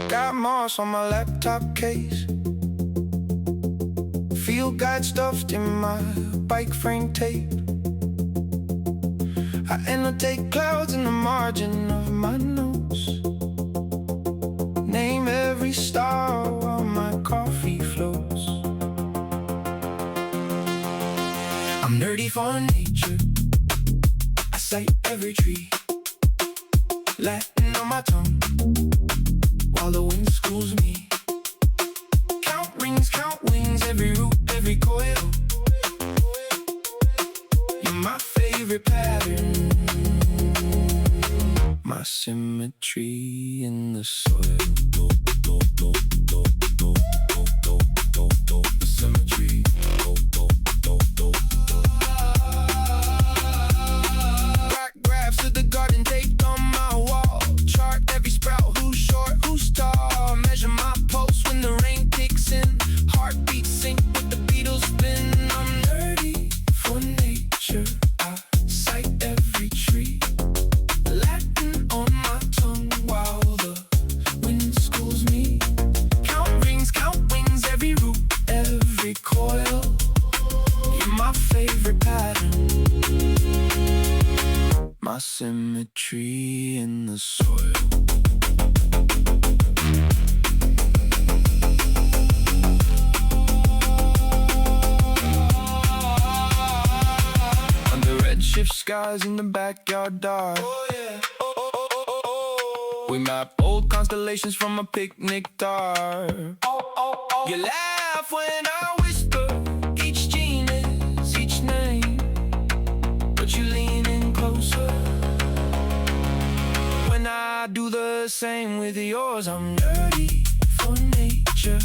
Got moss on my laptop case, field guide stuffed in my bike frame tape. I annotate clouds in the margin of my notes, name every star while my coffee floats. I'm nerdy for nature, I cite every tree, Latin on my tongue while the wind schools me. Count rings, count wings, every root, every coil. You're my favorite pattern, my symmetry in the soil. Symmetry. Graphs of the garden taped on my wall, chart every sprout, who's short, who's tall. Measure my pulse when the rain kicks in, heartbeat sync with the Beatles spin. I'm nerdy for nature, I cite every tree, Latin on my tongue while the wind schools me. Count rings, count wings, every root, every coil. You're my favorite pattern, my symmetry in the soil. Under redshift skies in the backyard dark, we map old constellations from a picnic dark. You laugh when I whisper each genus, each name, but you lean in closer when I do the same with yours. I'm nerdy for nature,